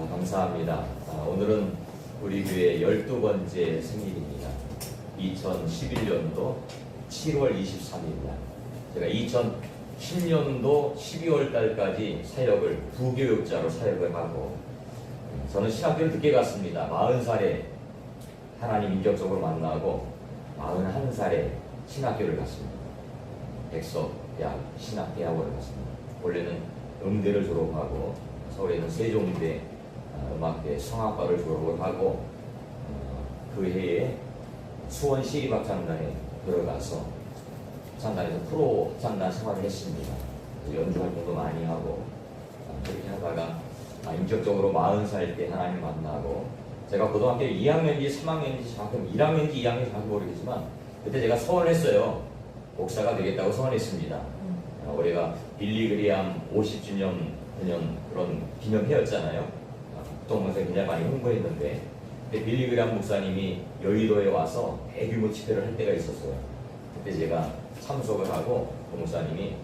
감사합니다. 오늘은 우리 교회 12번째 생일입니다. 2011년도 7월 23일 날. 제가 2010년도 12월 달까지 사역을 부교육자로 사역을 하고, 저는 신학교를 늦게 갔습니다. 40살에 하나님 인격적으로 만나고 41살에 신학교를 갔습니다. 백석대학 신학대학원을 갔습니다. 원래는 음대를 졸업하고 서울에는 세종대 음악대 성악과를 졸업을 하고, 그 해에 수원 시립합창단에 들어가서 합창단에서 프로 합창단 생활을 했습니다. 연주 활동도 많이 하고, 그렇게 하다가 인격적으로 40살 때 하나님 만나고, 제가 고등학교 2학년인지 3학년인지 정확히 1학년인지 2학년인지 정확히 모르겠지만 그때 제가 서원했어요. 목사가 되겠다고 서원했습니다. 올해가 빌리 그리암 50주년 기념 그런 기념해였잖아요. 국동문서 굉장히 많이 홍보했는데, 그때 빌리 그리암 목사님이 여의도에 와서 대규모 집회를 할 때가 있었어요. 그때 제가 참석을 하고, 그 목사님이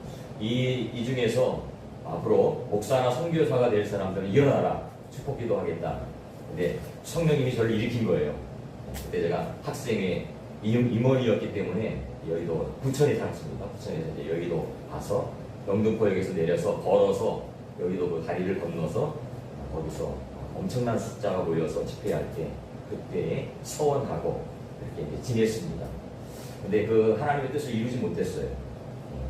이 중에서 앞으로 목사나 선교사가 될 사람들은 일어나라, 축복기도 하겠다. 근데 성령님이 저를 일으킨 거예요. 그때 제가 학생회 임원이었기 때문에 여의도 부천에 살았습니다. 부천에서 이제 여의도 가서 영등포역에서 내려서 걸어서 여의도 그 다리를 건너서 거기서 엄청난 숫자가 모여서 집회할 때 그때 서원하고 이렇게 이제 지냈습니다. 근데 그 하나님의 뜻을 이루지 못했어요.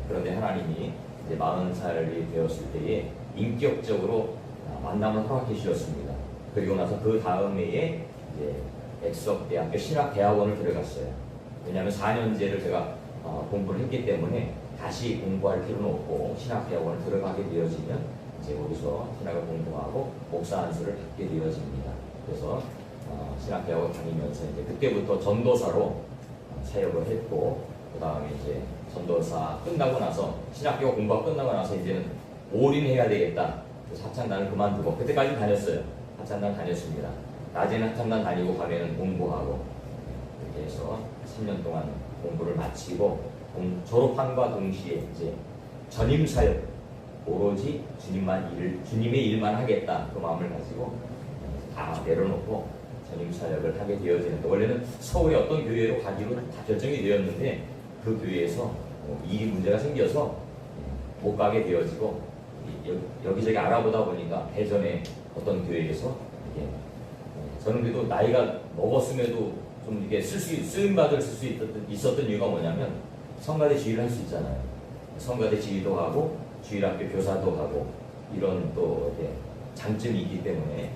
그런데 하나님이 이제 40살이 되었을 때에 인격적으로 만남을 허락해 주셨습니다. 그리고 나서 그 다음 해에 이제 백석대학교 신학대학원을 들어갔어요. 왜냐하면 4년제를 제가 공부를 했기 때문에 다시 공부할 필요는 없고, 신학대학원을 들어가게 되어지면 이제 거기서 신학을 공부하고 목사 안수를 받게 되어집니다. 그래서 신학대학원 다니면서 이제 그때부터 전도사로 사역을 했고, 그 다음에 이제 전도사 끝나고 나서 신학교 공부가 끝나고 나서 이제는 올인해야 되겠다. 그래서 합창단을 그만두고, 그때까지 다녔어요. 합창단 다녔습니다. 낮에는 합창단 다니고 밤에는 공부하고, 이렇게 해서 3년 동안 공부를 마치고, 졸업함과 동시에 이제 전임사역, 오로지 주님의 일만 하겠다, 그 마음을 가지고 다 내려놓고 전임사역을 하게 되어지는데, 원래는 서울의 어떤 교회로 가기로 다 결정이 되었는데 그 교회에서 일이 문제가 생겨서 못 가게 되어지고, 여기저기 알아보다 보니까 대전에 어떤 교회에서 이게, 저는 그래도 나이가 먹었음에도 좀 이게 쓰임받을 수 있었던 이유가 뭐냐면, 성가대 지휘를 할 수 있잖아요. 성가대 지휘도 하고 주일학교 교사도 하고 이런 또 이렇게 장점이 있기 때문에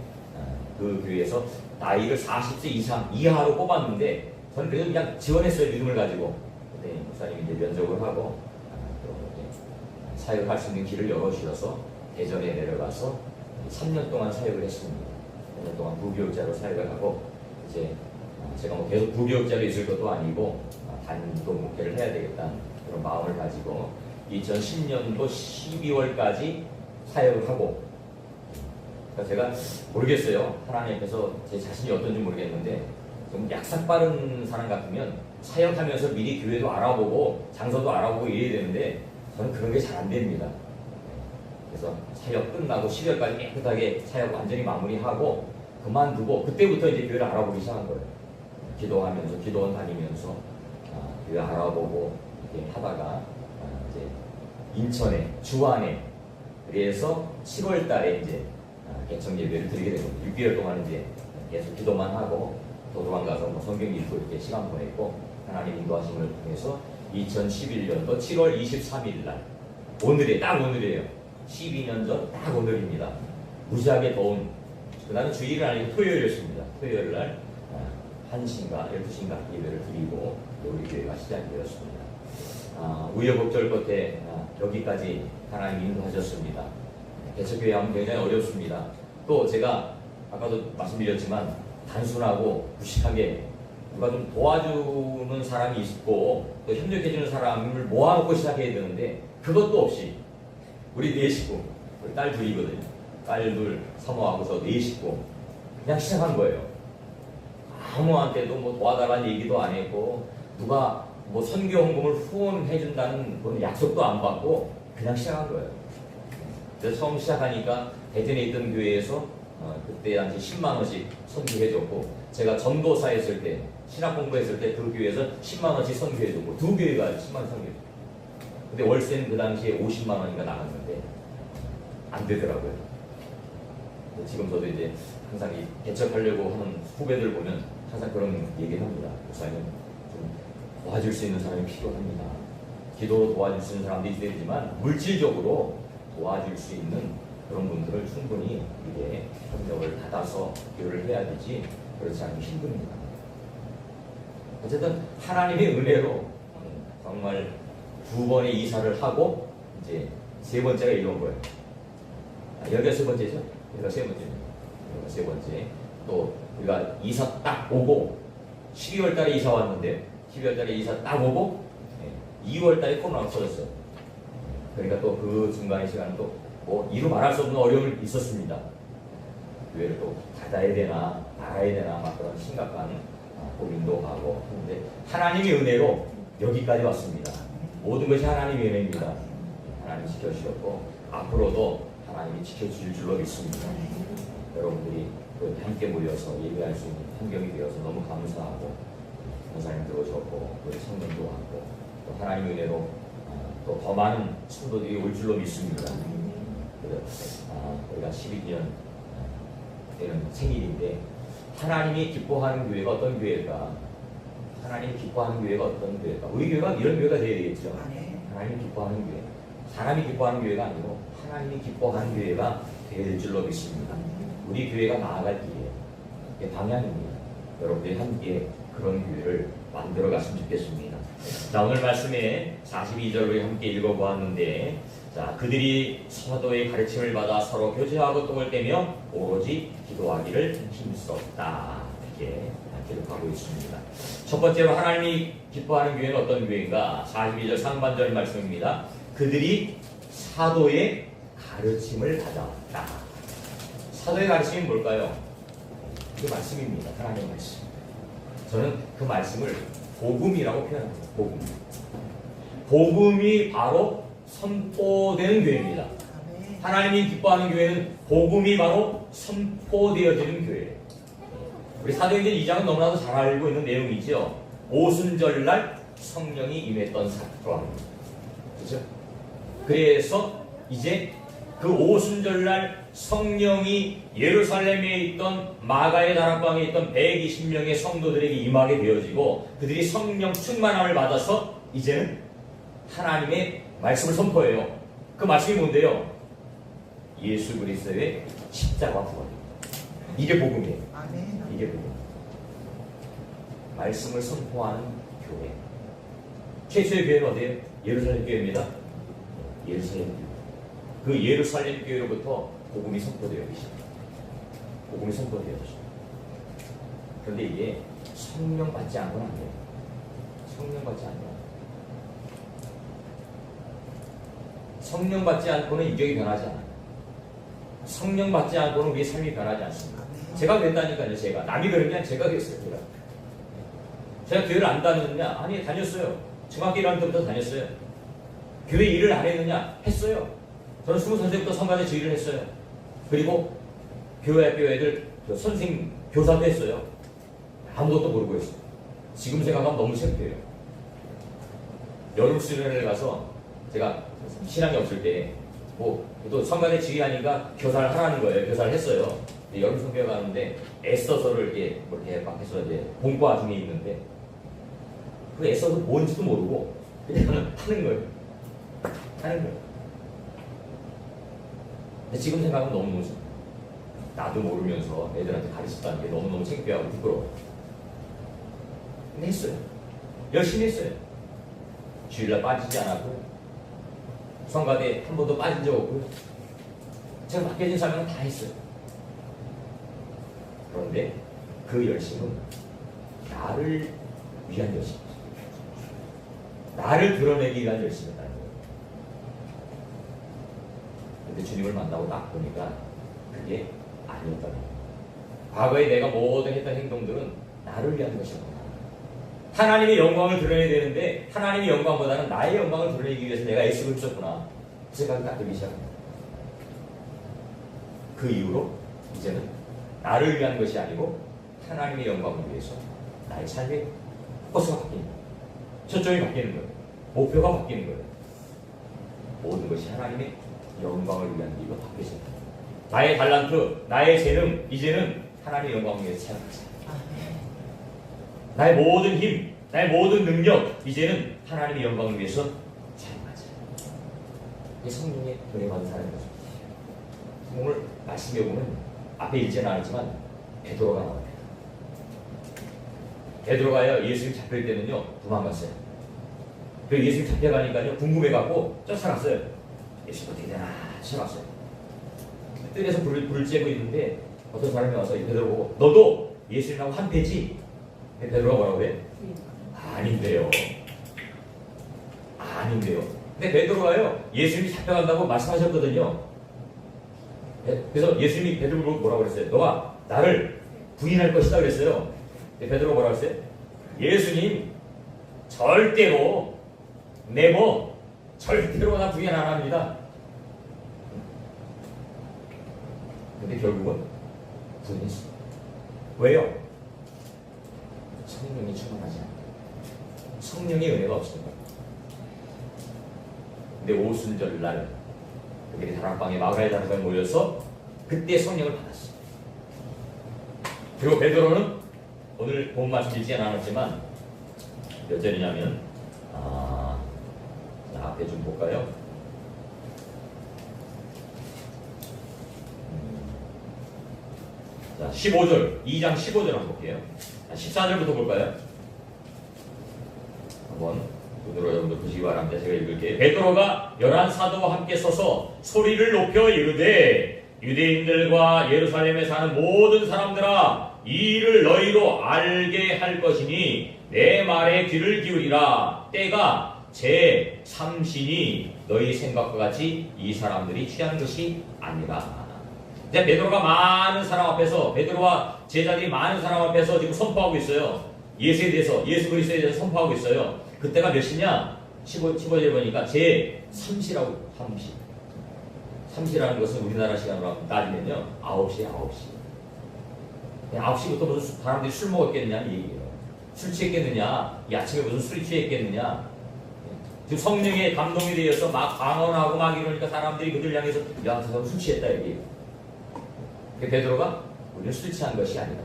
그 교회에서 나이를 40세 이하로 뽑았는데, 저는 그래도 그냥 지원했어요. 믿음을 가지고. 그때 목사님이 이제 면접을 하고 사역할 수 있는 길을 열어주셔서 대전에 내려가서 3년 동안 사역을 했습니다. 3년 동안 부교육자로 사역을 하고, 이제 제가 뭐 계속 부교육자로 있을 것도 아니고 단도 목회를 해야 되겠다는 그런 마음을 가지고 2010년도 12월까지 사역을 하고, 그러니까 제가 모르겠어요. 하나님 앞에서 제 자신이 어떤지 모르겠는데, 좀 약삭 빠른 사람 같으면 사역하면서 미리 교회도 알아보고 장소도 알아보고 이래야 되는데, 저는 그런 게 잘 안 됩니다. 그래서 사역 끝나고 12월까지 깨끗하게 사역 완전히 마무리하고 그만두고, 그때부터 이제 교회를 알아보기 시작한 거예요. 기도하면서, 기도원 다니면서 교회 알아보고 이렇게 하다가 이제 인천에, 주안에, 그래서 7월 달에 이제 개청 예배를 드리게 된 겁니다. 6개월 동안 이제 계속 기도만 하고 도서관 가서 뭐 성경 읽고 이렇게 시간 보냈고, 하나님 인도하심을 통해서 2011년도 7월 23일 날, 오늘이에요. 딱 오늘이에요. 12년 전 딱 오늘입니다. 무지하게 더운, 그날은 주일은 아니고 토요일이었습니다. 토요일 날 1시인가 12시인가 예배를 드리고 우리 교회가 시작이 되었습니다. 우여곡절 끝에 여기까지 하나님 인도하셨습니다. 개척교회 하면 굉장히 어렵습니다. 또 제가 아까도 말씀드렸지만 단순하고 무식하게 누가 좀 도와주는 사람이 있고 또 협력해주는 사람을 모아놓고 시작해야 되는데, 그것도 없이 우리 4식구, 우리 딸 둘이거든요. 딸 둘, 사모하고 저 4식구 그냥 시작한 거예요. 아무한테도 뭐 도와달라는 얘기도 안 했고, 누가 뭐 선교 헌금을 후원해준다는 그런 약속도 안 받고 그냥 시작한 거예요. 그래서 처음 시작하니까 대전에 있던 교회에서 그때 당시 10만 원씩 선교해줬고, 제가 전도사 했을 때, 신학 공부했을 때 그 교회에서 10만 원씩 선교해줬고, 두 교회가 10만 원 선교해줬고, 근데 월세는 그 당시에 50만 원인가 나갔는데 안 되더라고요. 지금 저도 이제 항상 이 개척하려고 하는 후배들 보면 항상 그런 얘기를 합니다. 목사님, 좀 도와줄 수 있는 사람이 필요합니다. 기도로 도와줄 수 있는 사람도 있어야 되지만 물질적으로 도와줄 수 있는 그런 분들을 충분히 이게 협력을 받아서 교류를 해야 되지, 그렇지 않으면 힘듭니다. 어쨌든 하나님의 은혜로 정말 2번의 이사를 하고 이제 3번째가 이런 거예요. 여기가 3번째죠? 여기가 3번째입니다. 여기가 3번째. 또 우리가 이사 딱 오고 12월 달에 이사 왔는데 12월 달에 이사 딱 오고 2월 달에 코로나가 터졌어요. 그러니까 또 그 중간의 시간은 또 뭐 이루 말할 수 없는 어려움이 있었습니다. 교회를 또 닫아야 되나 나가야 되나 막 그런 심각한 고민도 하고 했는데 하나님의 은혜로 여기까지 왔습니다. 모든 것이 하나님의 은혜입니다. 하나님이 지켜주셨고 앞으로도 하나님이 지켜주실 줄로 믿습니다. 여러분들이 또 함께 모여서 예배할 수 있는 환경이 되어서 너무 감사하고 권사님 들어오셨고 우리 성령도 왔고 또 하나님의 은혜로 또 더 많은 성도들이 올 줄로 믿습니다. 우리가 12주년 되는 생일인데 하나님이 기뻐하는 교회가 어떤 교회일까? 하나님이 기뻐하는 교회가 어떤 교회일까? 우리 교회가 이런 교회가 되어야 되겠죠. 하나님이 기뻐하는 교회. 사람이 기뻐하는 교회가 아니고 하나님이 기뻐하는 교회가 될 줄로 믿습니다. 우리 교회가 나아갈 길이에요. 이게 방향입니다. 여러분들이 함께 그런 교회를 만들어 갔으면 좋겠습니다. 자, 오늘 말씀에 42절을 함께 읽어보았는데, 자, 그들이 사도의 가르침을 받아 서로 교제하고 똥을 떼며 오로지 기도하기를 힘썼다. 이렇게 기록하고 있습니다. 첫 번째로 하나님이 기뻐하는 교회는 어떤 교회인가? 42절 상반절 말씀입니다. 그들이 사도의 가르침을 받아왔다. 사도의 가르침이 뭘까요? 그 말씀입니다. 하나님의 말씀. 저는 그 말씀을 복음이라고 표현합니다. 복음. 복음이 바로 선포되는 교회입니다. 하나님이 기뻐하는 교회는 복음이 바로 선포되어지는 교회예요. 우리 사도행전 2장은 너무나도 잘 알고 있는 내용이죠. 오순절날 성령이 임했던 사건. 그렇죠? 그래서 이제 그 오순절날 성령이 예루살렘에 있던 마가의 다락방에 있던 120명의 성도들에게 임하게 되어지고 그들이 성령 충만함을 받아서 이제는 하나님의 말씀을 선포해요. 그 말씀이 뭔데요? 예수 그리스도의 십자가 부활입니다. 이게 복음이에요. 이게 복음. 말씀을 선포하는 교회. 최초의 교회는 어디예요? 예루살렘 교회입니다. 예루살렘 교회. 그 예루살렘 교회로부터 복음이 선포되어 계십니다. 복음이 선포되어 계십니다. 그런데 이게 성령 받지 않고는 안 돼요. 성령 받지 않고는. 성령 받지 않고는 인격이 변하지 않아요. 성령 받지 않고는 우리의 삶이 변하지 않습니다. 제가 그랬다니까요. 제가 남이 그런 게 아니라 제가 그랬어요. 제가 교회를 안 다녔느냐? 아니, 다녔어요. 중학교 1학년 때부터 다녔어요. 교회 일을 안 했느냐? 했어요. 저는 20살 때부터 성가대 지휘를 했어요. 그리고 교회 학교 애들 선생 교사도 했어요. 아무것도 모르고 했어요. 지금 생각하면 너무 창피해요. 여름 수련회를 가서 제가 신앙이 없을 때 또 성가대 지휘하니까 교사를 하라는 거예요. 교사를 했어요. 여름 성교회 가는데 애써서를 이렇게 막 해서 이제 본과 중에 있는데 그 애써서 뭔지도 모르고 그냥 하는 거예요. 하는 거예요. 근데 지금 생각하면 너무너무 나도 모르면서 애들한테 가르쳤다는 게 너무너무 창피하고 부끄러워. 근데 했어요. 열심히 했어요. 주일날 빠지지 않았고 성가대 한 번도 빠진 적 없고요. 제가 맡겨진 사명은 다 했어요. 그런데 그 열심은 나를 위한 열심이죠. 나를 드러내기 위한 열심이었다는 거예요. 근데 주님을 만나고 딱 보니까 그게 아니었다는 거예요. 과거에 내가 모든 했던 행동들은 나를 위한 것이었구나. 하나님의 영광을 드러내야 되는데 하나님의 영광보다는 나의 영광을 드러내기 위해서 내가 애쓰고 있었구나. 그 생각이 딱 들기 시작합니다. 그 이후로 이제는 나를 위한 것이 아니고 하나님의 영광을 위해서 나의 삶의 포커스가 바뀌는 거예요. 초점이 바뀌는 거예요. 목표가 바뀌는 거예요. 모든 것이 하나님의 영광을 위한 일로 바뀌어요. 나의 달란트, 나의 재능, 이제는 하나님의 영광을 위해서 사용하자. 나의 모든 힘, 나의 모든 능력, 이제는 하나님의 영광을 위해서 사용하자. 이게 성령의 은혜 받은 사람인 거죠. 오늘 말씀해 보면 앞에 읽지는 않았지만 베드로가 나옵니다. 베드로가요 예수님 잡힐 때는요 도망갔어요. 그 예수님 잡혀가니까요 궁금해갖고 쫓아갔어요. 예수님 어떻게 되나 쫓아갔어요. 뜰에서 불을 쬐고 있는데 어떤 사람이 와서 베드로 보고 너도 예수님하고 한패지? 베드로가 뭐라고 그래? 아닌데요. 아닌데요. 근데 베드로가요 예수님이 잡혀간다고 말씀하셨거든요. 그래서 예수님이 베드로를 뭐라고 그랬어요? 너가 나를 부인할 것이다 그랬어요. 베드로가 뭐라고 했어요? 예수님 절대로 네버 절대로 나 부인 안 합니다. 근데 결국은 부인했어요. 왜요? 성령이 충만하지 않아요. 성령의 은혜가 없습니다. 근데 오순절 날 그들이 다락방에 마가의 다락방에 모여서 그때 성령을 받았어요. 그리고 베드로는 오늘 본 말씀 읽지는 않았지만 몇 절이냐면 앞에 좀 볼까요? 자 15절 2장 15절 한번 볼게요. 14절부터 볼까요? 한번 눈으로 여러분들 보시기 바랍니다. 제가 읽을게요. 베드로가 11 사도와 함께 서서 소리를 높여 이르되 유대인들과 예루살렘에 사는 모든 사람들아 이 일을 너희로 알게 할 것이니 내 말에 귀를 기울이라. 때가 제 삼신이 너희 생각과 같이 이 사람들이 취하는 것이 아니라. 이제 베드로가 많은 사람 앞에서 베드로와 제자들이 많은 사람 앞에서 지금 선포하고 있어요. 예수에 대해서 예수 그리스도에 대해서 선포하고 있어요. 그때가 몇 시냐? 15절에 보니까 제 3시라고 3시. 3시라는 것은 우리나라 시간으로 따지면요 9시에 9시. 9시부터 무슨 사람들이 술 먹었겠느냐는 얘기예요. 술 취했겠느냐? 이 아침에 무슨 술 취했겠느냐? 지금 성령의 감동에 대해서 막 방언하고 막 이러니까 사람들이 그들 향해서 야, 저 사람 술 취했다 얘기예요. 베드로가 우리는 술 취한 것이 아니다.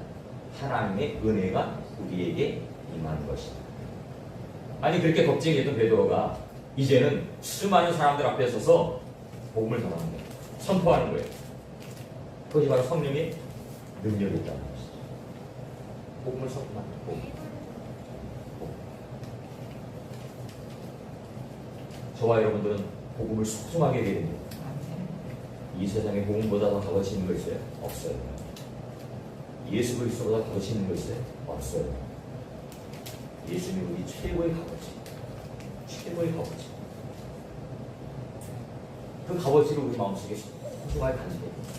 하나님의 은혜가 우리에게 임한 것이다. 아니 그렇게 걱정했던 베드로가 이제는 수많은 사람들 앞에 서서 복음을 전하는 거예요. 선포하는 거예요. 그것이 바로 성령의 능력이 있다는 것이죠. 복음을 선포하는 거예요. 저와 여러분들은 복음을 소중하게 해야 됩니다. 이 세상에 복음보다 더 값어치 있는 거 있어요? 없어요. 예수 그리스도보다 값어치 있는 거 있어요? 없어요. 예수님이 우리 최고의 값어치, 최고의 값어치. 그 값어치를 우리 마음속에 소중하게 간직해야 됩니다.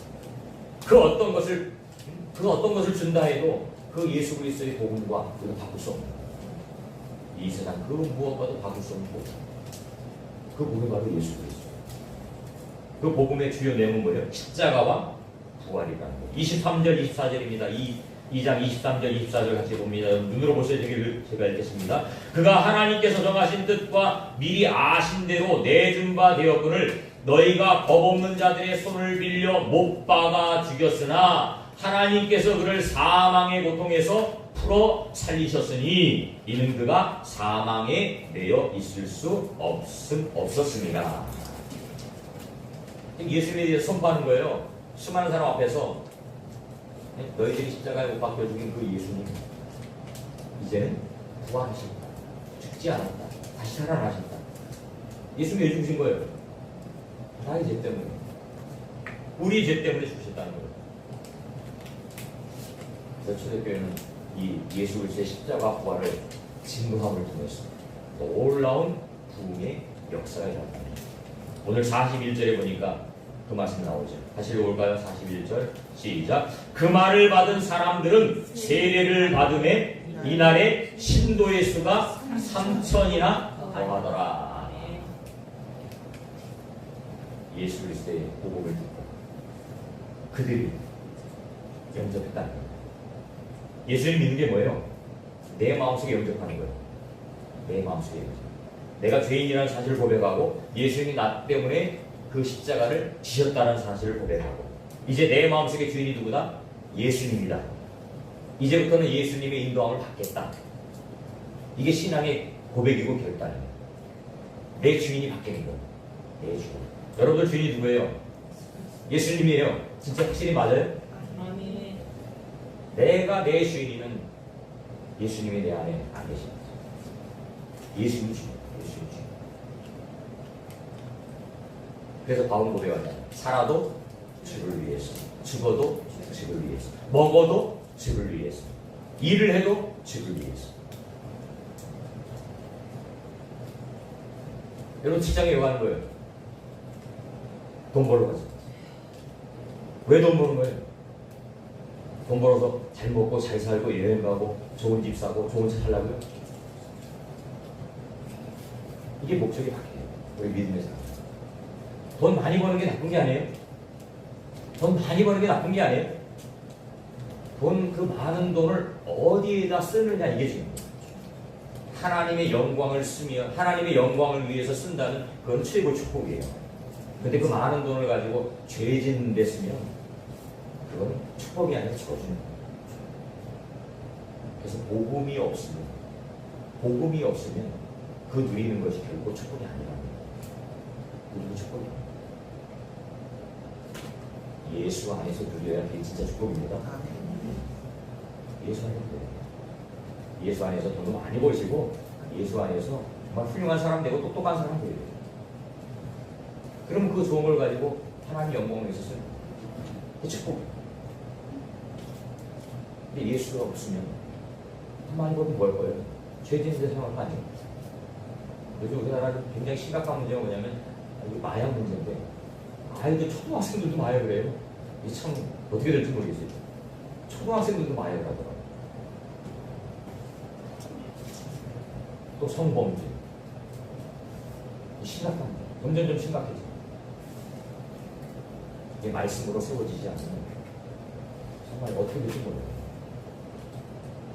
그 어떤 것을 준다 해도 그 예수 그리스도의 복음과 우리가 바꿀 수 없는 이 세상 그 무엇과도 바꿀 수 없는 복음. 그 복음이 바로 예수 그리스도. 그 복음의 주요 내용은 뭐예요? 십자가와 부활이라는 거예요. 23절, 24절입니다. 2장 23절, 24절 같이 봅니다. 눈으로 보셔야 되기를 제가 읽겠습니다. 그가 하나님께서 정하신 뜻과 미리 아신 대로 내준 바 되었거늘 너희가 법 없는 자들의 손을 빌려 못 박아 죽였으나 하나님께서 그를 사망의 고통에서 풀어 살리셨으니 이는 그가 사망에 매여 있을 수 없었습니다. 예수님에 대해서 선포하는 거예요. 수많은 사람 앞에서 너희들이 십자가에 못 박혀 죽인 그 예수님 이제는 부활하신다. 죽지 않았다. 다시 살아나신다. 예수님 왜 죽으신 거예요? 나의 죄 때문에. 우리 죄 때문에 죽으셨다는 거예요. 그래서 초대교회는 이 예수 그리스도의 십자가 부활을 증거함을 통해서 놀라운 부흥의 역사가 일어납니다. 오늘 41절에 보니까 그 말씀 나오죠. 다시 읽어볼까요? 41절 시작. 그 말을 받은 사람들은 세례를 받음에 이날에 신도의 수가 3,000이나 더하더라. 예수 그리스도의 복음을 듣고 그들이 영접했다는 거예요. 예수님 믿는 게 뭐예요? 내 마음속에 영접하는 거예요. 내 마음속에 영접. 내가 죄인이라는 사실을 고백하고 예수님이 나 때문에 그 십자가를 지셨다는 사실을 고백하고 이제 내 마음속에 주인이 누구다? 예수님이다. 이제부터는 예수님의 인도함을 받겠다. 이게 신앙의 고백이고 결단이에요. 내 주인이 바뀌는 거예요. 내 주인. 여러분들 주인이 누구예요? 예수님이에요. 진짜 확실히 맞아요? 아멘. 내가 내 주인이면 예수님이 내 안에 안 계십니다. 예수님 주인. 예수님 주인. 그래서 바울은 고백한다. 살아도 주를 위해서, 죽어도 주를 위해서, 먹어도 주를 위해서, 일을 해도 주를 위해서. 여러분 직장에 왜 가는 거예요? 돈 벌러 가죠. 왜 돈 버는 거예요? 돈 벌어서 잘 먹고 잘 살고 여행 가고 좋은 집 사고 좋은 차 살라고요? 이게 목적이 바뀌어요. 우리 믿음의 사람. 돈 많이 버는 게 나쁜 게 아니에요. 돈 많이 버는 게 나쁜 게 아니에요. 돈 그 많은 돈을 어디에다 쓰느냐 이게 중요해요. 하나님의 영광을 쓰며 하나님의 영광을 위해서 쓴다는 그건 최고 축복이에요. 근데 그 많은 돈을 가지고 죄 짓는 데 쓰면 그건 축복이 아니라 저주는 거예요. 그래서 복음이 없으면 그 누리는 것이 결코 축복이 아니라는 거예요. 누리는 축복이 아니에요. 예수 안에서 누려야 그게 진짜 축복입니다. 예수 안에서 누려요. 예수 안에서 돈도 많이 버시고 예수 안에서 정말 훌륭한 사람 되고 똑똑한 사람 되요. 그럼 그 좋은 걸 가지고 하나님 영광을 위해서 쓰는 거예요. 그 축복. 근데 예수가 없으면 많이 벌면 뭘 거예요? 죄 짓는 데 생각할 거 아니에요. 요즘 우리나라는 굉장히 심각한 문제가 뭐냐면 이게 마약 문제인데 아이들 초등학생들도 마약을 해요. 이게 참 어떻게 될지 모르겠어요. 초등학생들도 마약을 하더라고요. 또 성범죄. 심각한 문제. 점점 심각해져. 이게 말씀으로 세워지지 않으면 정말 어떻게 될지 모르겠어요.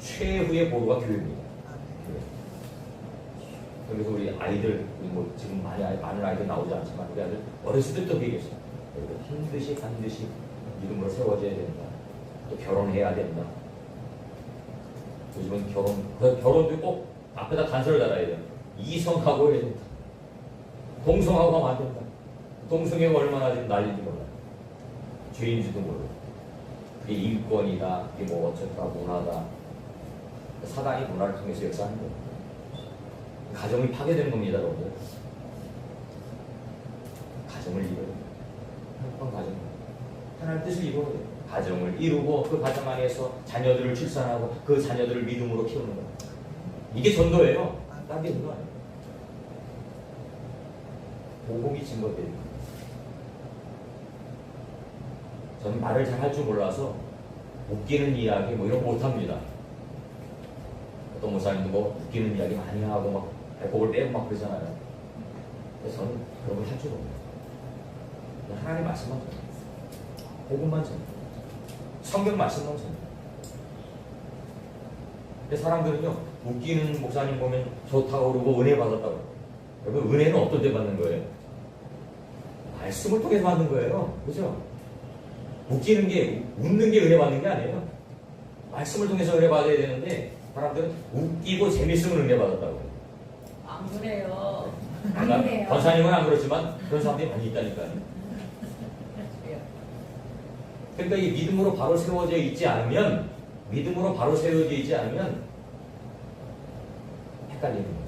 최후의 보루가 교회입니다. 그래서 우리 아이들, 뭐 지금 많은 아이들 나오지 않지만 우리 아이들 어렸을 때부터 얘기했어요. 반드시 믿음으로 세워져야 된다. 또 결혼해야 된다. 요즘은 결혼도 꼭 앞에다 단서를 달아야 돼요. 이성하고 해야 된다. 동성하고 하면 안 된다. 동성애가 얼마나 지금 난리인지 몰라요. 죄인지도 모르고. 그게 인권이다. 그게 뭐 어쩌다 문화다. 사단이 문화를 통해서 역사하는 거예요. 가정이 파괴되는 겁니다, 여러분들. 가정을 이뤄요. 행복한 가정. 하나님의 뜻을 이루어야 돼요. 가정을 이루고 그 가정 안에서 자녀들을 출산하고 그 자녀들을 믿음으로 키우는 거예요. 이게 전도예요. 딴 게 전도 아니에요. 복음이 증거돼요. 저는 말을 잘 할 줄 몰라서 웃기는 이야기 뭐 이런 거 못합니다. 어떤 목사님도 뭐 웃기는 이야기 많이 하고 막 배꼽을 빼고 막 그러잖아요. 그래서 저는 그런 걸 할 줄 몰라요. 하나님 말씀만 전해요. 복음만 전해요. 성경 말씀만 전해요. 근데 사람들은요, 웃기는 목사님 보면 좋다고 그러고 은혜 받았다고. 여러분, 은혜는 어떤 데 받는 거예요? 말씀을 통해서 받는 거예요. 그죠? 웃기는 게, 웃는 게 은혜 받는 게 아니에요. 말씀을 통해서 은혜 받아야 되는데, 사람들은 웃기고 재밌으면 은혜 받았다고. 안 그래요. 그러니까 권사님은 안 그렇지만 그런 사람들이 많이 있다니까요. 그러니까 이 믿음으로 바로 세워져 있지 않으면 헷갈리는 거예요.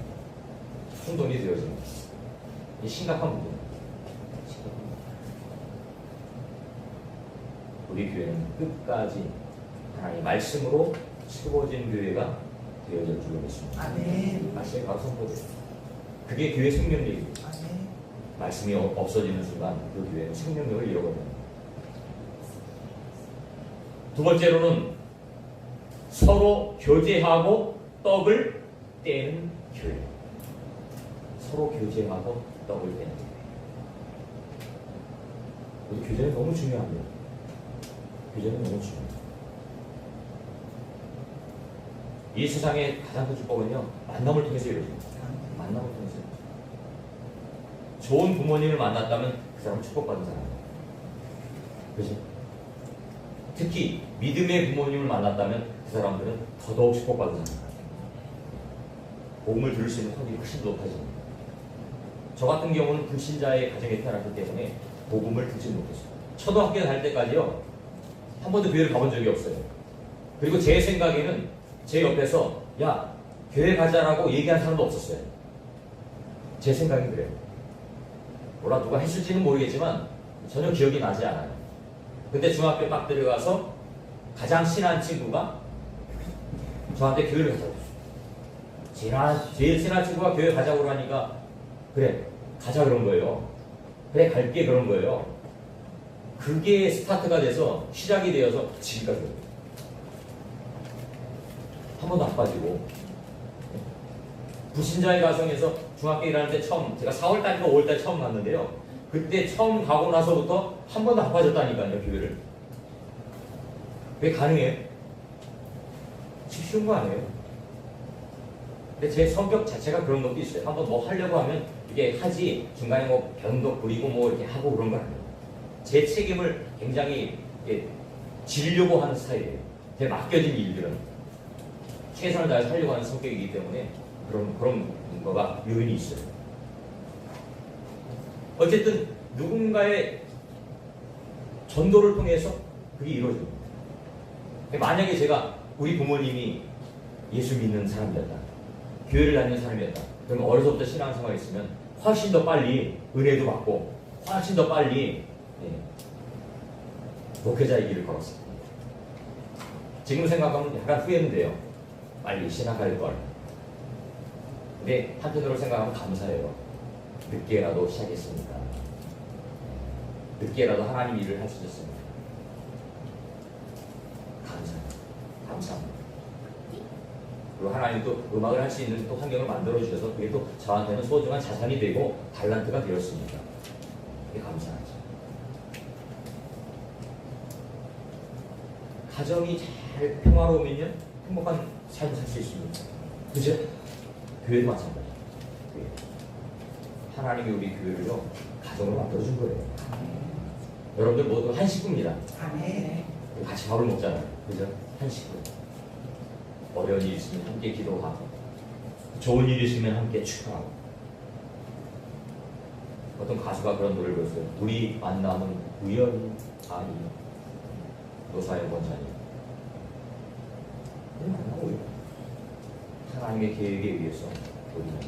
혼돈이 되어지는 거예요. 이 심각한 문제입니다. 우리 교회는 끝까지 하나님의 말씀으로 세워진 교회가 되어질 줄로 믿습니다. 아멘. 말씀이 바로 선포돼요. 그게 교회 생명력입니다. 아멘. 말씀이 없어지는 순간 그 교회는 생명력을 잃어버립니다. 두 번째로는 서로 교제하고 떡을 떼는 교회. 서로 교제하고 떡을 떼는 교회. 우리 교제는 너무 중요합니다. 교제는 너무 중요합니다. 이 세상의 가장 큰 축복은요, 만남을 통해서 이루어집니다. 만남을 통해서. 좋은 부모님을 만났다면 그 사람은 축복받은 사람이에요. 그렇지? 특히 믿음의 부모님을 만났다면 그 사람들은 더더욱 축복받은 사람이에요. 복음을 들을 수 있는 확률이 훨씬 높아집니다. 저 같은 경우는 불신자의 가정에 태어났기 때문에 복음을 듣지 못했어요. 초등학교 갈 때까지요, 한 번도 교회를 가본 적이 없어요. 그리고 제 생각에는 제 옆에서 야, 교회 가자라고 얘기한 사람도 없었어요. 제 생각이 그래요. 뭐라 누가 했을지는 모르겠지만 전혀 기억이 나지 않아요. 근데 중학교 딱 들어가서 가장 친한 친구가 저한테 교회를 가자고 했어요. 제일 친한 친구가 교회 가자고 그러니까 그래, 가자 그런 거예요. 그래, 갈게 그런 거예요. 그게 스타트가 돼서 시작이 되어서 지금까지 한 번도 안 빠지고, 불신자의 가정에서 중학교 1학년 때 처음, 제가 4월달인가 5월달 처음 갔는데요, 그때 처음 가고 나서부터 한 번도 안 빠졌다니까요, 교회를. 왜 가능해요? 쉬운 거 아니에요? 근데 제 성격 자체가 그런 것도 있어요. 한번 뭐 하려고 하면 이게 하지, 중간에 뭐 변도 부리고 뭐 이렇게 하고 그런 거 아니에요. 제 책임을 굉장히 지려고 하는 스타일이에요. 제 맡겨진 일들은 최선을 다해서 하려고 하는 성격이기 때문에 그런 거가 요인이 있어요. 어쨌든 누군가의 전도를 통해서 그게 이루어집니다. 만약에 제가 우리 부모님이 예수 믿는 사람이었다, 교회를 다니는 사람이었다, 그러면 어려서부터 신앙생활이 있으면 훨씬 더 빨리 은혜도 받고 훨씬 더 빨리 목회자의 길을 걸었습니다. 지금 생각하면 약간 후회는 돼요. 빨리 신학할 걸. 근데 한편으로 생각하면 감사해요. 늦게라도 시작했습니다. 늦게라도 하나님 일을 할 수 있었습니다. 감사합니다. 그리고 하나님 또 음악을 할 수 있는 또 환경을 만들어 주셔서 그게 또 저한테는 소중한 자산이 되고 달란트가 되었습니다. 그게 감사하죠. 가정이 잘 평화로우면요, 행복한 삶을 살 수 있습니다. 그죠? 교회도 마찬가지. 하나님이 우리 교회를요, 가정으로 만들어준 거예요. 여러분들 모두 한 식구입니다. 같이 밥을 먹잖아요. 그죠? 한 식구. 어려운 일이 있으면 함께 기도하고, 좋은 일이 있으면 함께 축하하고. 어떤 가수가 그런 노래를 불렀어요. 우리 만남은 우연이 아니요. 노사연 권사님. 우리 만남은 우연. 하나님의 계획에 의해서 우리는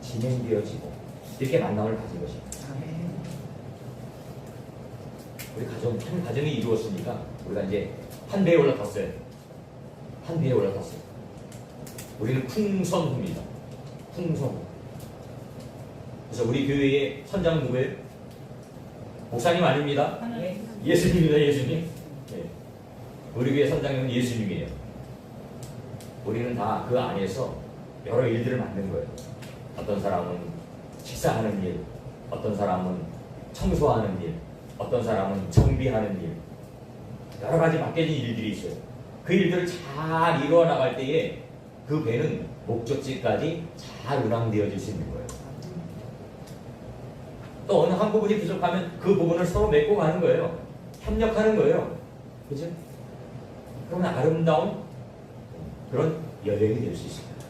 진행되어지고 이렇게 만남을 가진 것입니다. 우리 한 가정이 이루었으니까 우리가 이제 한 배에 올라탔어요. 한 배에 올라탔어요. 우리는 풍선후입니다. 풍선. 그래서 우리 교회의 선장 누구예요? 목사님 아닙니다. 예수님입니다. 예수님. 네. 우리 교회 선장님은 예수님이에요. 우리는 다 그 안에서 여러 일들을 만든 거예요. 어떤 사람은 식사하는 일, 어떤 사람은 청소하는 일, 어떤 사람은 정비하는 일, 여러 가지 맡겨진 일들이 있어요. 그 일들을 잘 이루어 나갈 때에 그 배는 목적지까지 잘 운항되어질 수 있는 거예요. 또 어느 한 부분이 부족하면 그 부분을 서로 맺고 가는 거예요. 협력하는 거예요. 그죠? 그러면 아름다운 그런 여행이 될 수 있습니다.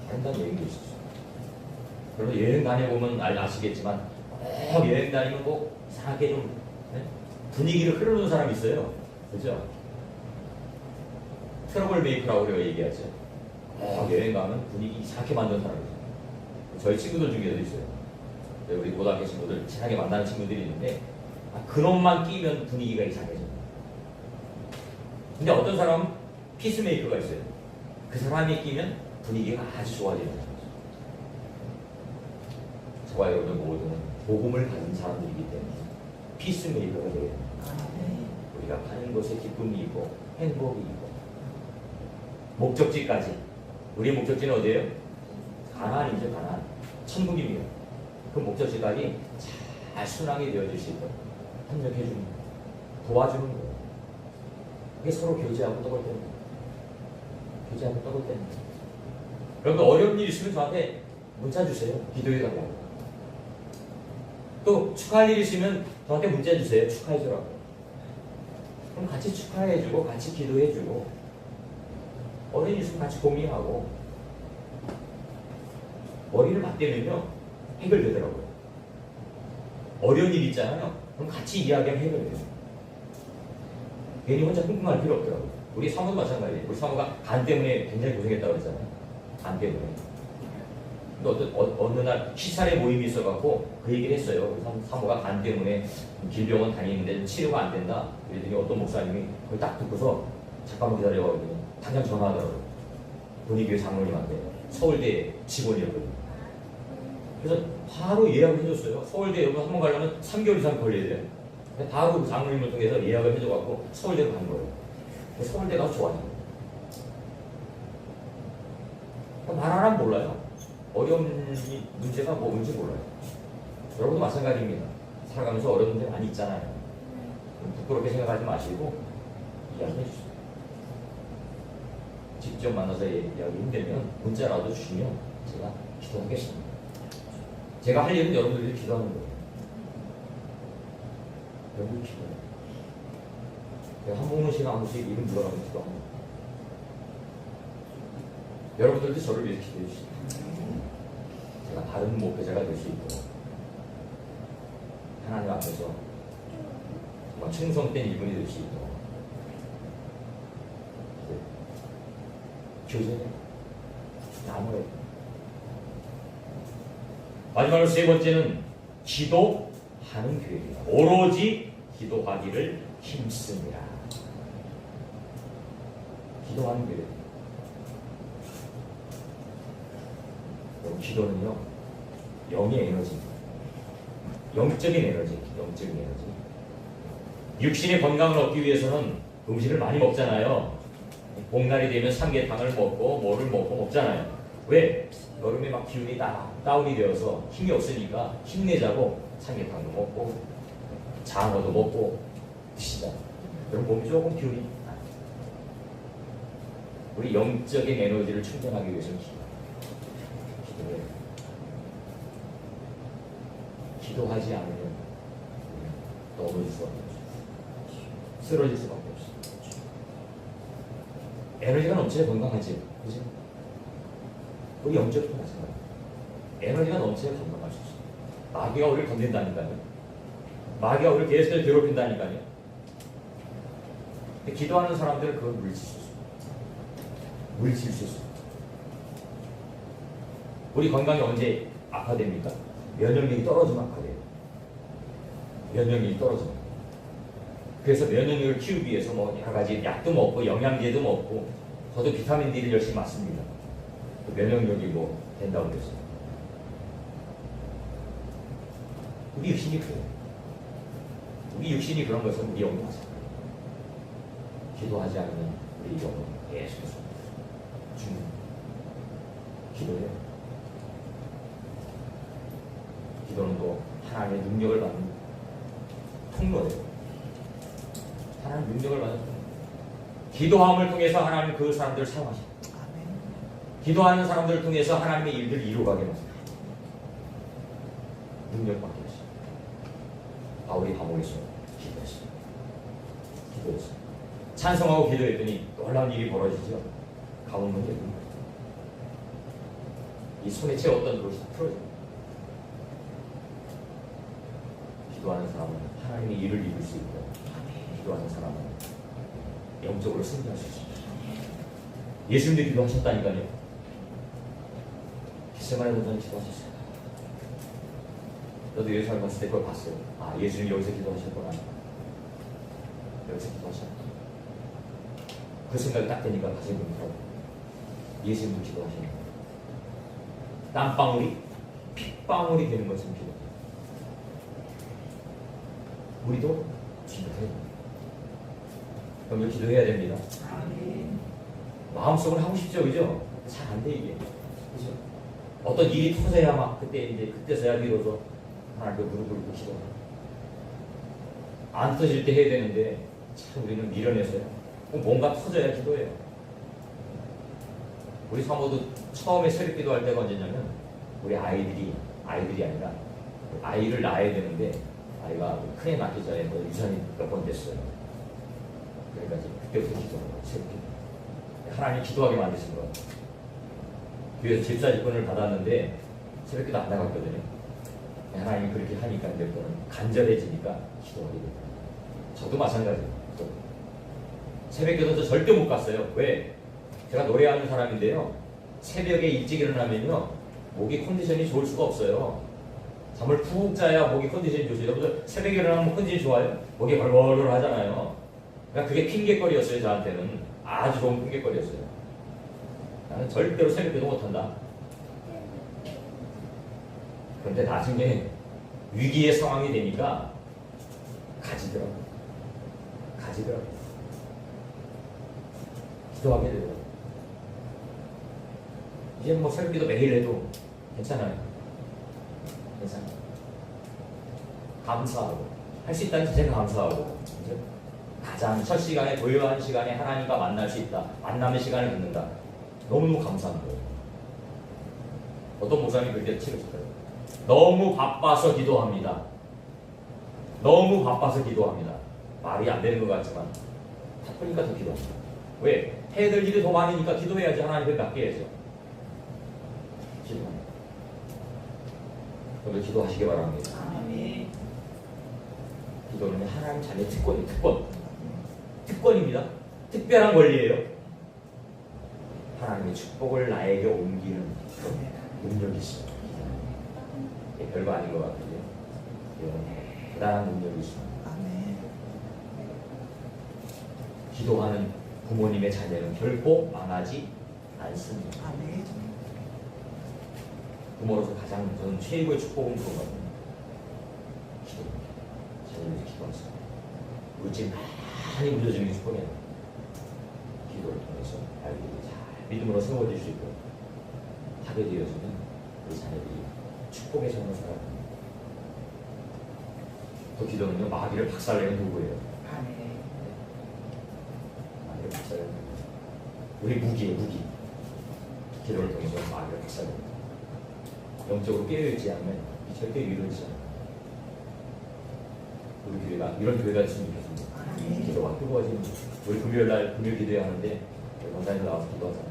아름다운 여행이 될 수 있어요. 그래서 여행 다녀보면 아시겠지만 여행 다니면 뭐 이상하게 좀 분위기를 흐르는 사람이 있어요. 그죠? 트러블 메이커라고 우리가 얘기하죠. 여행 가면 분위기 이상하게 만드는 사람이 있어요. 저희 친구들 중에도 있어요. 우리 고등학교 친구들 친하게 만나는 친구들이 있는데 그놈만 끼면 분위기가 이상해져요. 근데 어떤 사람은 피스메이커가 있어요. 그 사람이 끼면 분위기가 아주 좋아지는 거죠. 저와 여러분들 모두는 복음을 가진 사람들이기 때문에 피스메이커가 되어야 됩니다. 우리가 가는 곳에 기쁨이 있고 행복이 있고 목적지까지. 우리의 목적지는 어디예요? 가나안이죠. 가나안. 천국입니다. 그 목적지까지 잘 순항이 되어질 수 있도록 협력해주는 거예요. 도와주는 거예요. 그게 서로 교제하고 떠볼 때입니다. 기도하고 떠들 때. 여러분 어려운 일 있으면 저한테 문자 주세요. 기도해 달라고. 또 축하할 일 있으면 저한테 문자 주세요. 축하해 주라고. 그럼 같이 축하해 주고 같이 기도해 주고 어려운 일 있으면 같이 고민하고 머리를 맞대면요 해결되더라고요. 어려운 일 있잖아요. 그럼 같이 이야기하면 해결돼요. 괜히 혼자 끙끙할 필요 없더라고요. 우리 사모도 마찬가지예요. 우리 사모가 간 때문에 굉장히 고생했다고 그랬잖아요. 간 때문에. 근데 어느 날 시찰의 모임이 있어갖고 그 얘기를 했어요. 우리 사모가 간 때문에 길병원 다니는데 치료가 안 된다. 그랬더니 어떤 목사님이 그걸 딱 듣고서 잠깐만 기다려가지고 당장 전화하더라고요. 본의교회 장로님한테. 서울대 직원이었거든요. 그래서 바로 예약을 해줬어요. 서울대 여기 한번 가려면 3개월 이상 걸려야 돼요. 바로 그 장로님을 통해서 예약을 해줘갖고 서울대로 간 거예요. 서울대 가서 좋아져요. 말 하나는 몰라요. 어려운 문제가 뭔지 몰라요. 여러분도 마찬가지입니다. 살아가면서 어려운 문제 많이 있잖아요. 부끄럽게 생각하지 마시고 이야기해 주세요. 직접 만나서 이야기 힘들면 문자라도 주시면 제가 기도하겠습니다. 제가 할 일은 여러분들이 기도하는 거예요. 여러분이 기도해요. 제가 한 번씩 한 번씩 이름 불러가면서 기도합니다. 여러분들도 저를 위해서 기도해 주시죠. 제가 다른 목회자가 될 수 있도록 하나님 앞에서 정말 충성된 일꾼이 될 수 있도록 교제해 나눠요. 마지막으로 세 번째는 기도하는 교회입니다. 오로지 기도하기를 힘씁니다. 기도하는 교회. 기도는요, 영의 에너지입니다. 영적인 에너지, 영적인 에너지. 육신의 건강을 얻기 위해서는 음식을 많이 먹잖아요. 봄날이 되면 삼계탕을 먹고 뭐를 먹잖아요. 왜? 여름에 막 기운이 다운이 되어서 힘이 없으니까 힘내자고 삼계탕도 먹고 장어도 먹고 드시잖아요. 그럼 몸이 조금 기운이 나요. 우리 영적인 에너지를 충전하기 위해서는 기도해요. 기도하지 않으면 넘어질 수밖에 없어요. 쓰러질 수밖에 없어요. 에너지가 넘쳐야 건강하지. 그죠? 우리 영적도 마찬가지예요. 에너지가 넘쳐야 건강할 수 있어요. 마귀가 우리를 건든다니까요. 마귀가 우리를 계속 괴롭힌다니까요. 근데 기도하는 사람들은 그걸 물리칠 수 있어요. 물리칠 수 있어요. 우리 건강이 언제 악화됩니까? 면역력이 떨어지면 악화돼요. 면역력이 떨어지면. 그래서 면역력을 키우기 위해서 뭐 여러 가지 약도 먹고 영양제도 먹고 저도 비타민 D를 열심히 맞습니다. 면역력이 뭐 된다고 그랬어요. 우리 육신이 그래요. 우리 육신이 그런 것은 우리 영도 마찬가지예요. 기도하지 않으면 우리 영은 계속해서 죽는 기도해요. 기도는 또 하나님의 능력을 받는 통로예요. 하나님 능력을 받는 통로. 기도함을 통해서 하나님 그 사람들을 사용하십니다. 기도하는 사람들을 통해서 하나님의 일들을 이루어가게 하십니다. 능력받게 하십니다. 바울이 감옥에서 기도했습니다. 기도했습니다. 찬송하고 기도했더니 놀라운 일이 벌어지죠. 감옥 문제. 이 손에 채웠던 것이 풀어집니다. 기도하는 사람은 하나님의 일을 이룰 수 있고 기도하는 사람은 영적으로 승리할 수 있습니다. 예수님도 기도하셨다니까요. 겟세마네 동산에 기도하셨어요. 저도 예루살렘 갔을 때 그걸 봤어요. 아, 예수님 여기서 기도하셨구나. 여기서 기도하셨구나. 그 생각이 딱 되니까 가슴이 뭉클하고 예수님도 기도하시는 거예요. 땀방울이 핏방울이 되는 것은 기도. 우리도 기도해야 됩니다. 그럼 이거 기도해야 됩니다. 마음속으로 하고 싶죠, 그죠? 잘 안 돼, 이게. 그죠? 어떤 일이 터져야 막 그때서야 비로소 하나님께 무릎 꿇고 기도해요. 안 터질 때 해야 되는데 참 우리는 미련해서요. 뭔가 터져야 기도해요. 우리 사모도 처음에 새벽 기도할 때가 언제냐면 우리 아이들이 아니라 아이를 낳아야 되는데 아이가 큰애 낳기 전에 뭐 유산이 몇 번 됐어요. 그러니까 이제 그때부터 기도하는 거예요. 새벽 기도. 하나님 기도하게 만드신 거예요. 교회에서 집사 직분을 받았는데 새벽 기도 안 나갔거든요. 하나님이 그렇게 하니까 이제 저는 간절해지니까 기도하게 돼요. 저도 마찬가지예요. 새벽 기도도 절대 못 갔어요. 왜? 제가 노래하는 사람인데요. 새벽에 일찍 일어나면요. 목이 컨디션이 좋을 수가 없어요. 잠을 푹 자야 목이 컨디션이 좋죠. 여러분들 새벽에 일어나면 컨디션이 좋아요? 목이 벌벌벌 하잖아요. 그러니까 그게 핑계거리였어요. 저한테는. 아주 좋은 핑계거리였어요. 나는 절대로 새벽 기도 못한다. 그런데 나중에 위기의 상황이 되니까 가지더라고요. 기도하게 되더라고요. 이제 뭐 새벽 기도 매일 해도 괜찮아요. 감사하고 할 수 있다는 자체가 감사하고 이제 가장 첫 시간에 고요한 시간에 하나님과 만날 수 있다. 만남의 시간을 갖는다. 너무너무 감사한 거예요. 어떤 목사님이 그렇게 책을 썼어요. 너무 바빠서 기도합니다. 말이 안 되는 것 같지만 바쁘니까 더 기도합니다. 왜? 해야 될 일이 더 많으니까 기도해야지. 하나님께 맡겨야죠. 기도합니다. 여러분 기도하시기 바랍니다. 아멘. 기도는 하나님 자녀의 특권입니다. 특별한 권리예요. 하나님의 축복을 나에게 옮기는 그런 능력이 있습니다. 이게 별거 아닌 것 같은데요. 대단한 능력이 있습니다. 기도하는 부모님의 자녀는 결코 망하지 않습니다. 부모로서 가장 저는 최고의 축복은 그거거든요. 기도입니다. 자녀들이 기도하세요. 우리 집 많이 묻어지는 축복이에요. 기도를 통해서 아이들이 잘 믿음으로 세워질 수 있고 하게 되어지면 우리 자녀들이 축복의 삶을 살아갑니다. 또 기도는요, 마귀를 박살내는 도구예요. 마귀를 박살내는 도구. 우리 무기예요, 무기. 기도를 통해서 마귀를 박살냅니다. 영적으로 깨어있지 않으면 절대 이루어지지 않아요. 우리 교회가 이런 교회가 있으면 좋겠습니다. 기도가 뜨거워지는. 우리 금요일날 금요 기도회 하는데 원장님 나와서 기도하잖아요.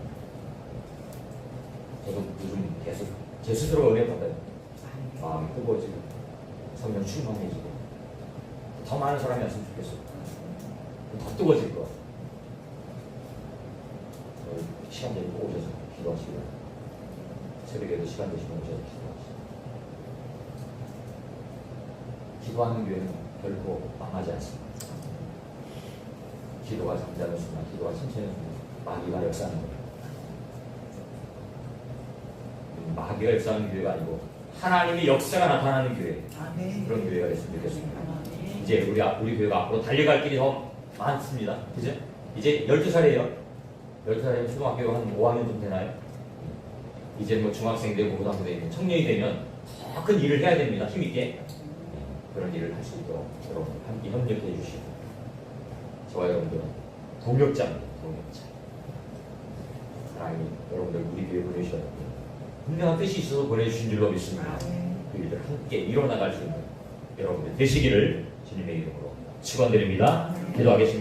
저도 요즘 계속 제 스스로가 은혜 받아요. 마음이 뜨거워지고 성령 충만해지고 더 많은 사람이 왔으면 좋겠어요. 더 뜨거워질 것 같아요. 시간 되면 꼭 오셔서 기도하시고요. 새벽에도 시간 되시면 오셔서 기도하시고. 기도하는 교회는 결코 망하지 않습니다. 기도가 잠자는 순간, 기도가 침체는 순간 마귀가 역사하는 거예요. 마귀가 역사하는 교회가 아니고 하나님의 역사가 나타나는 교회. 그런 교회가 됐으면 좋겠습니다. 이제 우리 교회가 앞으로 달려갈 길이 더 많습니다. 그죠? 이제 12살이에요. 12살이면 초등학교 한 5학년쯤 되나요? 이제 뭐 중학생 되고 고등학교 되고 청년이 되면 더 큰 일을 해야 됩니다. 힘있게. 그런 일을 할 수 있도록 여러분 함께 협력해 주시고 저와 여러분들은 동역자입니다. 하나님이 여러분들 우리 교회에 보내주셨는데 분명한 뜻이 있어서 보내주신 줄로 믿습니다. 그 일을 함께 이뤄나갈 수 있는 여러분들 되시기를 주님의 이름으로 축원드립니다. 기도하겠습니다.